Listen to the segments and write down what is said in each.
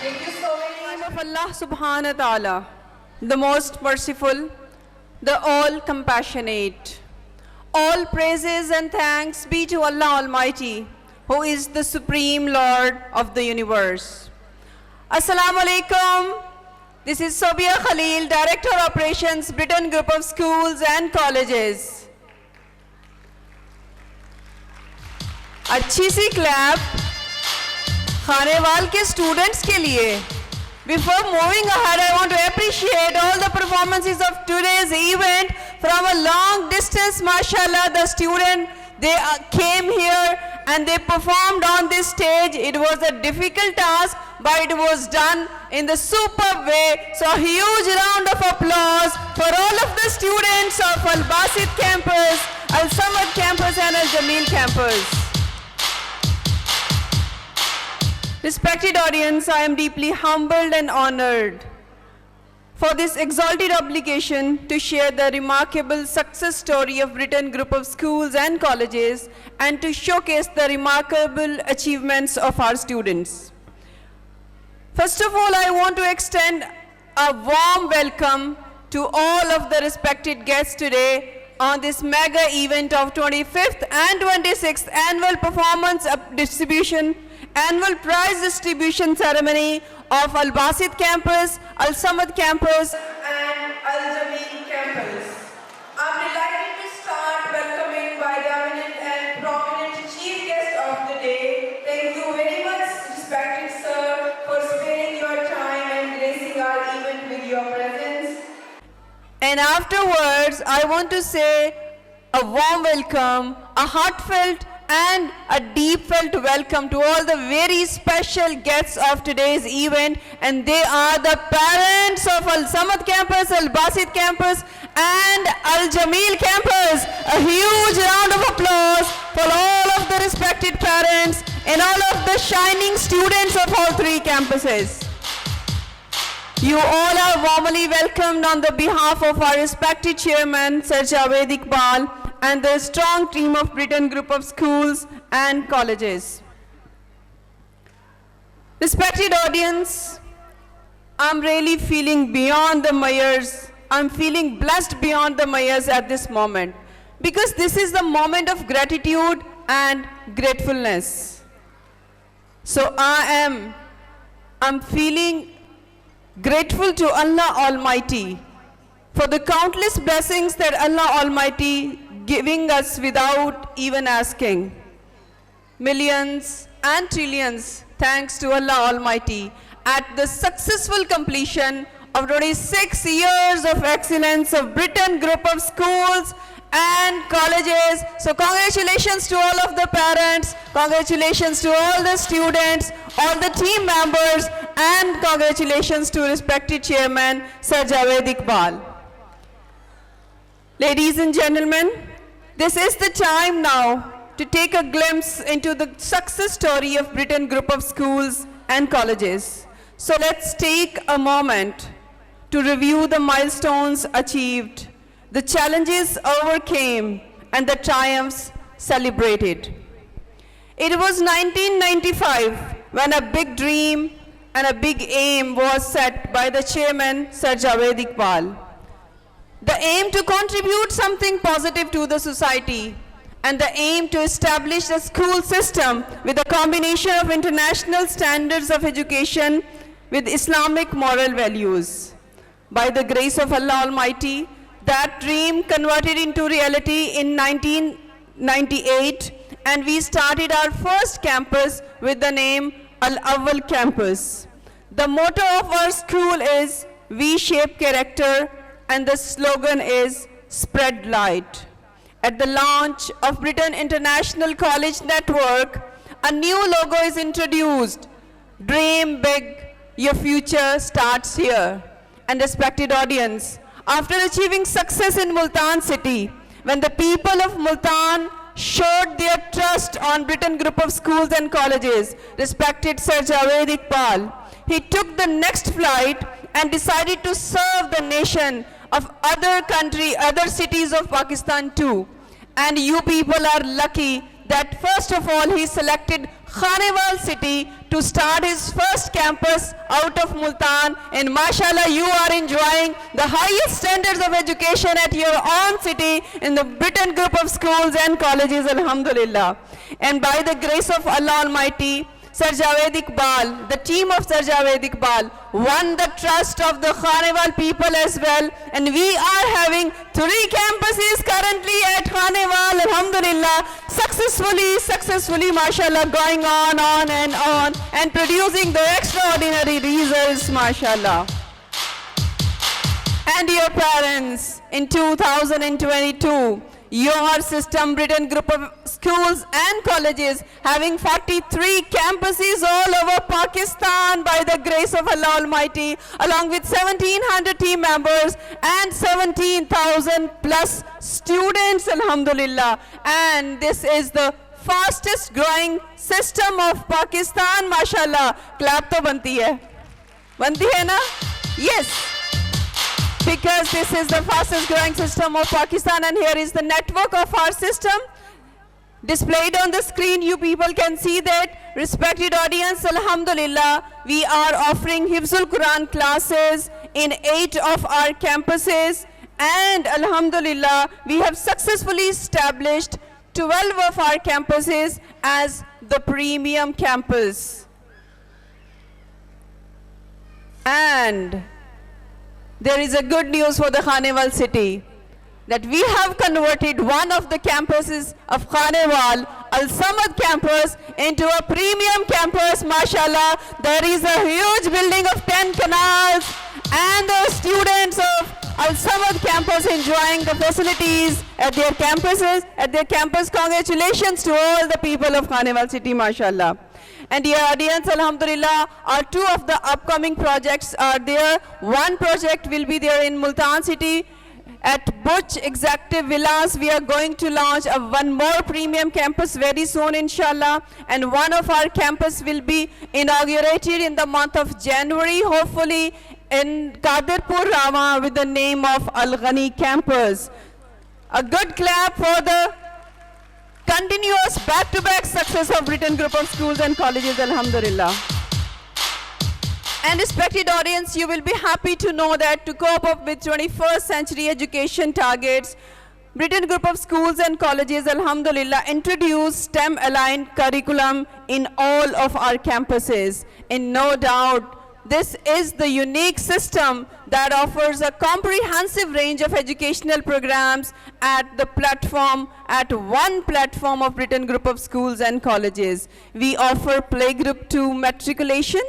Thank you so very much. In the name of Allah subhanahu wa ta'ala, the most merciful, the all compassionate. All praises and thanks be to Allah Almighty, who is the Supreme Lord of the universe. Assalamu alaikum. This is Sobia Khalil, Director Operations, Britain Group of Schools and Colleges. अच्छी सी clap Khanewal के students के लिए. Before moving ahead, I want to appreciate all the performances of today's event from a long distance. Mashallah, the students, they came here and they performed on this stage. It was a difficult task, but it was done in the superb way. So a huge round of applause for all of the students of Al Basit campus, Al Samad campus and Al Jameel campus. Respected audience, I am deeply humbled and honored for this exalted obligation to share the remarkable success story of Britain Group of Schools and Colleges and to showcase the remarkable achievements of our students. First of all, I want to extend a warm welcome to all of the respected guests today on this mega event of 25th and 26th annual performance distribution annual prize distribution ceremony of Al Basit campus, Al Samad campus and Al Jameel campus. I'm delighted to start welcoming by the eminent and prominent chief guest of the day. Thank you very much, respected sir, for sparing your time and gracing our event with your presence. And afterwards, I want to say a warm welcome, a heartfelt and a deep felt welcome to all the very special guests of today's event, and they are the parents of Al Samad campus, Al Basit campus and Al Jameel campus. A huge round of applause for all of the respected parents and all of the shining students of all three campuses. You all are warmly welcomed on the behalf of our respected chairman, Sir Javed Iqbal, and the strong team of Britain Group of Schools and Colleges. Respected audience, I'm really feeling beyond the measures. I'm feeling blessed beyond the measures at this moment, because this is the moment of gratitude and gratefulness. So I'm feeling grateful to Allah Almighty for the countless blessings that Allah Almighty giving us without even asking. Millions and trillions thanks to Allah Almighty at the successful completion of 26 years of excellence of Britain Group of Schools and Colleges. So congratulations to all of the parents, congratulations to all the students, all the team members, and congratulations to respected chairman Sir Javed Iqbal. Ladies and gentlemen, this is the time now to take a glimpse into the success story of Britain Group of Schools and Colleges. So let's take a moment to review the milestones achieved, the challenges overcame, and the triumphs celebrated. It was 1995 when a big dream and a big aim was set by the chairman, Sir Javed Iqbal. The aim to contribute something positive to the society, and the aim to establish a school system with a combination of international standards of education with Islamic moral values. By the grace of Allah Almighty, that dream converted into reality in 1998, and we started our first campus with the name Al-Awwal campus. The motto of our school is "We shape character," and the slogan is "Spread light." At the launch of Britain International College Network, a new logo is introduced. Dream big, your future starts here. And respected audience, after achieving success in Multan city, when the people of Multan showed their trust on Britain Group of Schools and Colleges, respected Sir Javed Iqbal, he took the next flight and decided to serve the nation of other cities of Pakistan too. And you people are lucky that first of all he selected Khanewal city to start his first campus out of Multan, and mashallah you are enjoying the highest standards of education at your own city in the Britain group of schools and colleges, alhamdulillah. And by the grace of Allah Almighty, Sir Javed Iqbal, the team of Sir Javed Iqbal won the trust of the Khanewal people as well, and we are having 3 campuses currently at Khanewal, alhamdulillah, successfully, mashallah, going on and producing the extraordinary results, mashallah. And dear parents, in 2022, your system, Britain group of schools and colleges, having 43 campuses all over Pakistan by the grace of Allah Almighty, along with 1700 team members and 17,000 plus students, alhamdulillah. And this is the fastest growing system of Pakistan, mashallah. Clap to banti hai na? Yes. Because this is the fastest growing system of Pakistan, and here is the network of our system. Displayed on the screen, you people can see that. Respected audience, alhamdulillah, we are offering Hifzul Quran classes in 8 of our campuses, and alhamdulillah, we have successfully established 12 of our campuses as the premium campus. And there is a good news for the Khanewal city, that we have converted one of the campuses of Khanewal, Al-Samad campus, into a premium campus, mashallah. There is a huge building of 10 canals, and the students of Al-Samad campus enjoying the facilities at their campuses, at their campus. Congratulations to all the people of Khanewal city, mashallah. And dear audience, alhamdulillah, our 2 of the upcoming projects are there. One project will be there in Multan city. At Butch Executive Villas, we are going to launch one more premium campus very soon, inshallah. And one of our campus will be inaugurated in the month of January, hopefully, in Qadirpur Rama with the name of Al Ghani campus. A good clap for the continuous back-to-back success of Britain group of schools and colleges, alhamdulillah. And respected audience, you will be happy to know that to cope up with 21st century education targets, Britain group of schools and colleges, alhamdulillah, introduce STEM-aligned curriculum in all of our campuses. And no doubt, this is the unique system that offers a comprehensive range of educational programs at one platform of Britain group of schools and colleges. We offer playgroup 2 matriculation,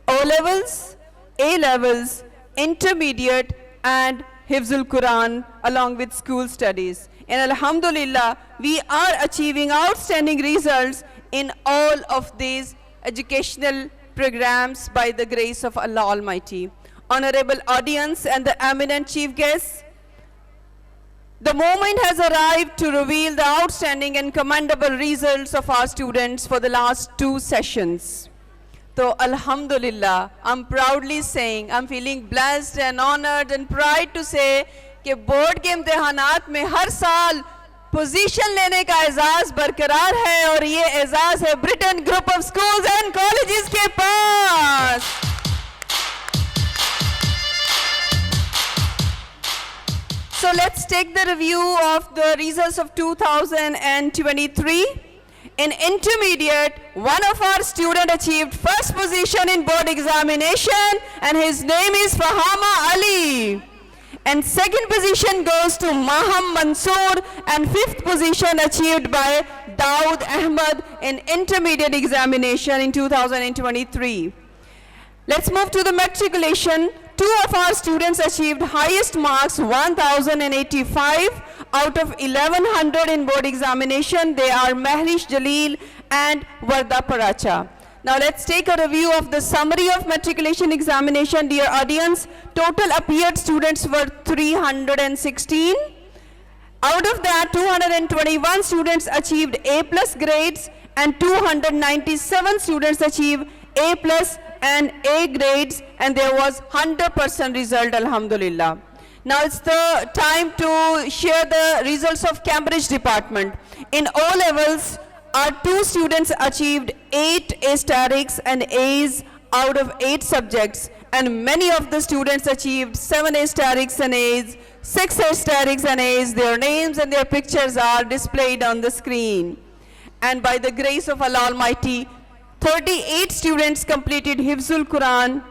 O-levels, A-levels, intermediate, and Hifzul Quran along with school studies. And alhamdulillah, we are achieving outstanding results in all of these educational programs by the grace of Allah Almighty. Honorable audience and the eminent chief guests, the moment has arrived to reveal the outstanding and commendable results of our students for the last 2 sessions. So alhamdulillah, I'm proudly saying, I'm feeling blessed and honored and proud to say कि board के इम्तिहानात में हर साल position लेने का एजाज बरकरार है, और ये एजाज है Britain group of schools and colleges के पास. So let's take the review of the results of 2023. In intermediate, one of our students achieved first position in board examination, and his name is Fahama Ali. And second position goes to Maham Mansoor, and 5th position achieved by Daud Ahmad in intermediate examination in 2023. Let's move to the matriculation. 2 of our students achieved highest marks, 1085 out of 1100 in board examination. They are Mahrish Jalil and Varda Paracha. Now let's take a review of the summary of matriculation examination. Dear audience, total appeared students were 316. Out of that, 221 students achieved A+ grades, and 297 students achieved A+ and A grades, and there was 100% result, alhamdulillah. Now it's the time to share the results of Cambridge department. In O levels, our 2 students achieved 8 Asterisk and A's out of 8 subjects, and many of the students achieved 7 Asterisks and A's, 6 Asterisks and A's. Their names and their pictures are displayed on the screen. And by the grace of Allah Almighty, 38 students completed Hifzul Quran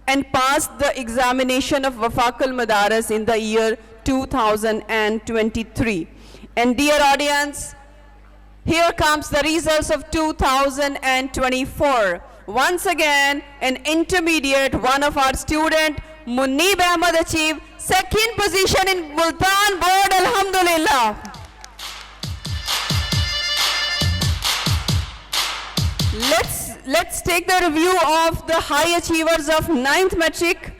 and passed the examination of Wafaq al-Madaris in the year 2023. And dear audience, here comes the results of 2024. Once again, an intermediate, one of our student, Munib Ahmad, achieved 2nd position in Multan board, alhamdulillah. Let's take the review of the high achievers of 9th metric.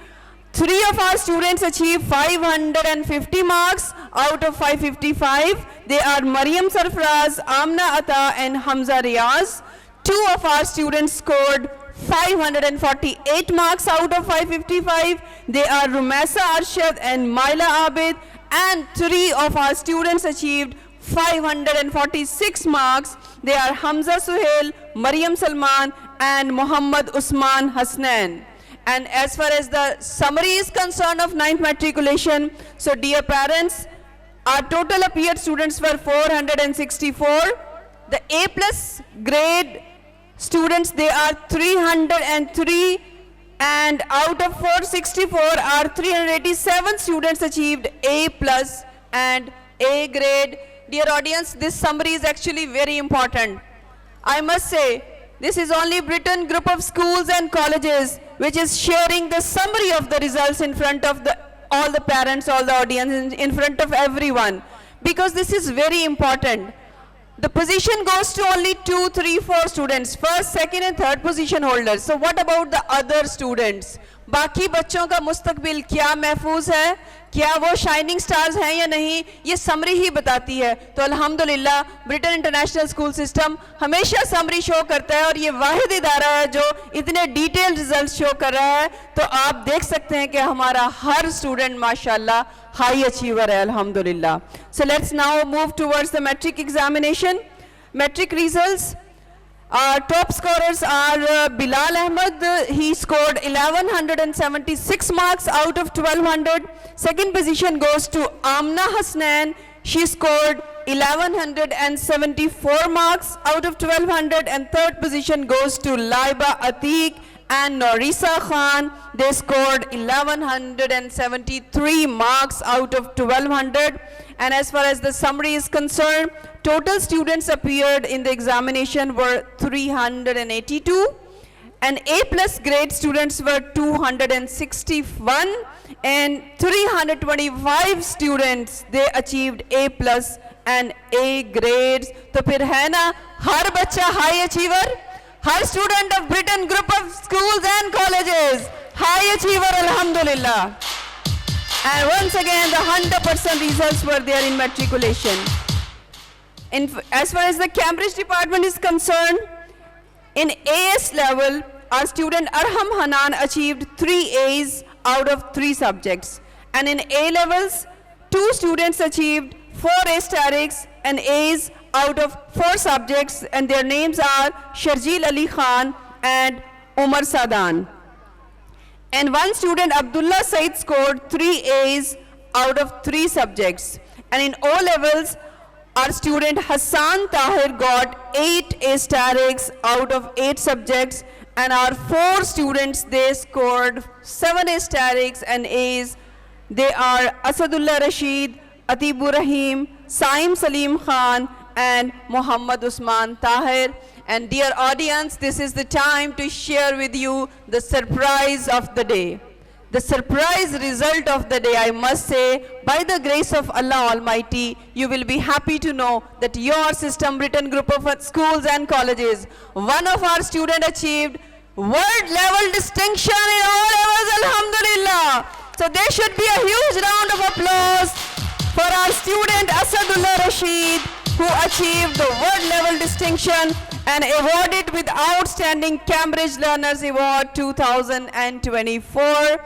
3 of our students achieved 550 marks out of 555. They are Maryam Sarfraz, Amna Atta and Hamza Riaz. 2 of our students scored 548 marks out of 555. They are Rumesa Arshad and Maila Abid. And 3 of our students achieved 546 marks. They are Hamza Suhail, Maryam Salman and Muhammad Usman Hasnan. And as far as the summary is concerned of 9th matriculation, so dear parents, our total appeared students were 464. The A plus grade students, they are 303, and out of 464 are 387 students achieved A plus and A grade. Dear audience, this summary is actually very important. I must say, this is only Britain Group of Schools and Colleges which is sharing the summary of the results in front of all the parents, all the audience, in front of everyone. Because this is very important. The position goes to only 2, 3, 4 students, 1st, 2nd and 3rd position holders. So what about the other students? बाकी बच्चों का मुस्तकबिल क्या महफूज है, क्या वो shining stars हैं या नहीं, ये समरी ही बताती है. तो अल्हम्दुलिल्लाह ब्रिटेन इंटरनेशनल स्कूल सिस्टम हमेशा समरी शो करता है और ये वाहिद इदारा है जो इतने डिटेल रिजल्ट शो कर रहा है. तो आप देख सकते हैं कि हमारा हर स्टूडेंट माशाल्लाह हाई अचीवर है अल्हम्दुलिल्लाह. So let's now move towards the metric examination. Metric results. Our top scorers are Bilal Ahmed. He scored 1176 marks out of 1200. Second position goes to Amna Hasnan. She scored 1174 marks out of 1200. And third position goes to Laiba Atiq and Norisa Khan. They scored 1173 marks out of 1200. And as far as the summary is concerned, total students appeared in the examination were 382, and A plus grade students were 261, and 325 students, they achieved A plus and A grades. तो फिर है ना हर बच्चा high achiever, her student of Britain Group of Schools and Colleges high achiever alhamdulillah. And once again, the 100% results were there in matriculation. As far as the Cambridge department is concerned, in AS level, our student Arham Hanan achieved 3 A's out of 3 subjects. And in A levels, 2 students achieved 4 Asterisks and A's out of 4 subjects, and their names are Sharjeel Ali Khan and Umar Sadan. And one student, Abdullah Said, scored 3 A's out of 3 subjects. And in O levels, our student Hassan Tahir got 8 Asterisks out of 8 subjects. And our 4 students, they scored 7 Asterisks and A's. They are Asadullah Rashid, Atibur Rahim, Saim Salim Khan, and Muhammad Usman Tahir. And dear audience, this is the time to share with you the surprise of the day. The surprise result of the day, I must say, by the grace of Allah Almighty, you will be happy to know that your system, Britain Group of Schools and Colleges, one of our students achieved world level distinction in all levels, alhamdulillah. So there should be a huge round of applause for our student Asadullah Rashid, who achieved the world level distinction and awarded with Outstanding Cambridge Learners Award 2024.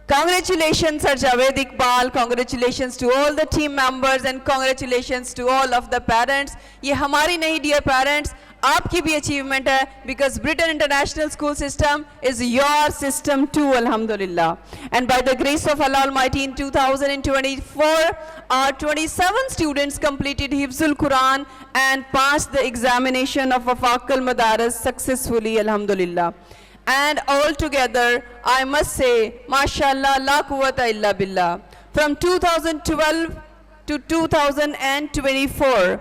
Congratulations, Sir Javed Iqbal. Congratulations to all the team members and congratulations to all of the parents. ये हमारी नहीं, dear parents, आपकी भी achievement है because Britain International School System is your system too, alhamdulillah. And by the grace of Allah Almighty, in 2024, our 27 students completed Hifzul Quran and passed the examination of Wafaq al-Madaris successfully, alhamdulillah. And altogether, I must say, mashallah, la quwwata illa billah. From 2012 to 2024,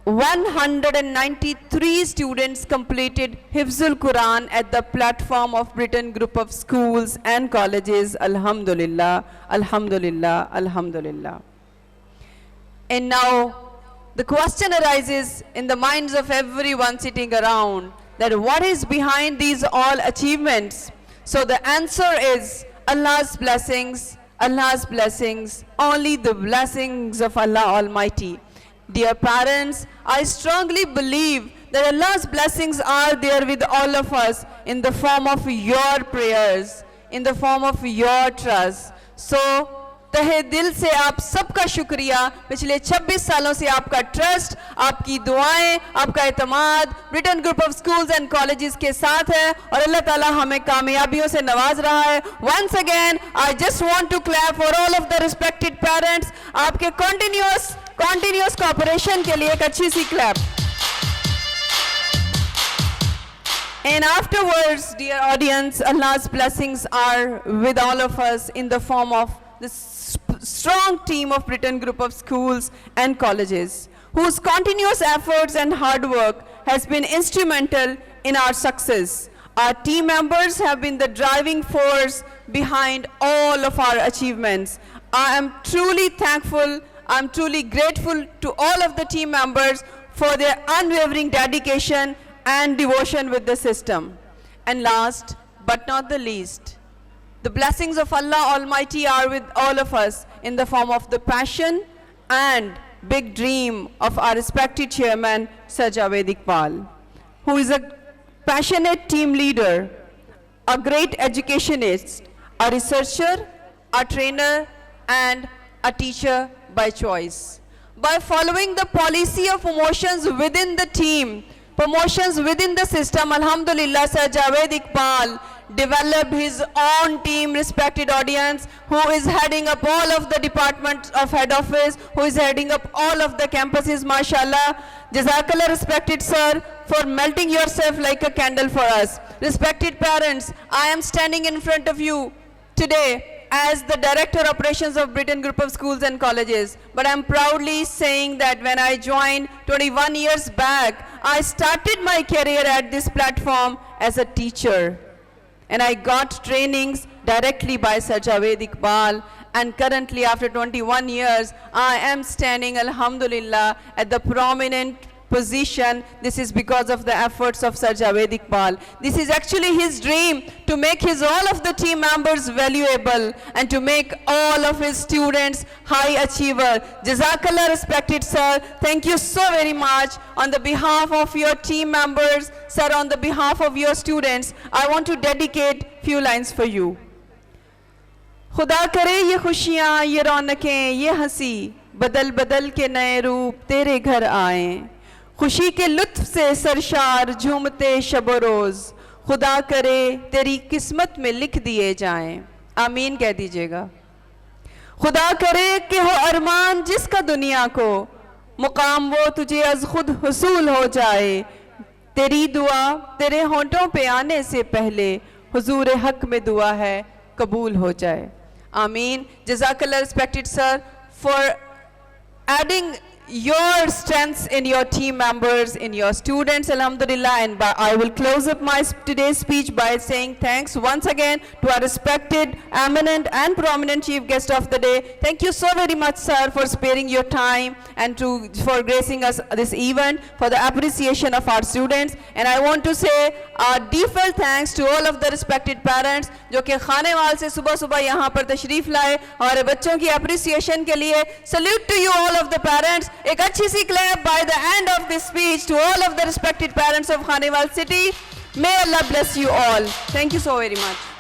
193 students completed Hifzul Quran at the platform of Britain Group of Schools and Colleges. Alhamdulillah, alhamdulillah, alhamdulillah. And now, the question arises in the minds of everyone sitting around, that what is behind these all achievements? So the answer is Allah's blessings, only the blessings of Allah Almighty. Dear parents, I strongly believe that Allah's blessings are there with all of us in the form of your prayers, in the form of your trust. So, तहे दिल से आप सबका शुक्रिया, पिछले 26 सालों से आपका ट्रस्ट, आपकी दुआएं, आपका एतमाद Britain group of schools and colleges के साथ है और अल्लाह ताला हमें कामयाबियों से नवाज रहा है. Once again, I just want to clap for all of the respected parents. आपके continuous cooperation के लिए एक अच्छी सी clap. And afterwards, dear audience, Allah's blessings are with all of us in the form of this strong team of Britain Group of Schools and Colleges, whose continuous efforts and hard work has been instrumental in our success. Our team members have been the driving force behind all of our achievements. I am truly thankful, I'm truly grateful to all of the team members for their unwavering dedication and devotion with the system. And last but not the least, the blessings of Allah Almighty are with all of us in the form of the passion and big dream of our respected chairman, Sir Javed Iqbal, who is a passionate team leader, a great educationist, a researcher, a trainer, and a teacher by choice. By following the policy of promotions within the team, promotions within the system, alhamdulillah, Sir Javed Iqbal developed his own team, respected audience, who is heading up all of the departments of head office, who is heading up all of the campuses, mashallah. Jazakallah, respected sir, for melting yourself like a candle for us. Respected parents, I am standing in front of you today as the Director Operations of Britain Group of Schools and Colleges. But I'm proudly saying that when I joined 21 years back, I started my career at this platform as a teacher. And I got trainings directly by Sir Javed Iqbal. And currently, after 21 years, I am standing, alhamdulillah, at the prominent position. This is because of the efforts of Sir Javed Iqbal. This is actually his dream, to make all of the team members valuable and to make all of his students high achiever. Jazakallah, respected sir. Thank you so very much. On the behalf of your team members, sir, on the behalf of your students, I want to dedicate few lines for you. खुदा करे ये खुशियाँ, ये रौनकें, ये हंसी बदल बदल के नए रूप तेरे घर आएं. खुशी के लुत्फ से सरशार झूमते शब रोज, खुदा करे तेरी किस्मत में लिख दिए जाएं. आमीन कह दीजिएगा. खुदा करे कि हो अरमान जिसका दुनिया को, मुकाम वो तुझे अज खुद हुसूल हो जाए. तेरी दुआ तेरे होंठों पे आने से पहले हुजूर हक में दुआ है कबूल हो जाए. Ameen. Jazakallah, respected sir, for adding your strengths in your team members, in your students, alhamdulillah. And I will close up my today's speech by saying thanks once again to our respected, eminent and prominent chief guest of the day. Thank you so very much, sir, for sparing your time and for gracing us this event, for the appreciation of our students. And I want to say our deepest thanks to all of the respected parents जो कि खानेवाल से सुबह सुबह यहाँ पर तशरीफ लाए और बच्चों की appreciation के लिए. Salute to you all of the parents. एक अच्छी सी clap by the end of this speech to all of the respected parents of Khanewal city. May Allah bless you all. Thank you so very much.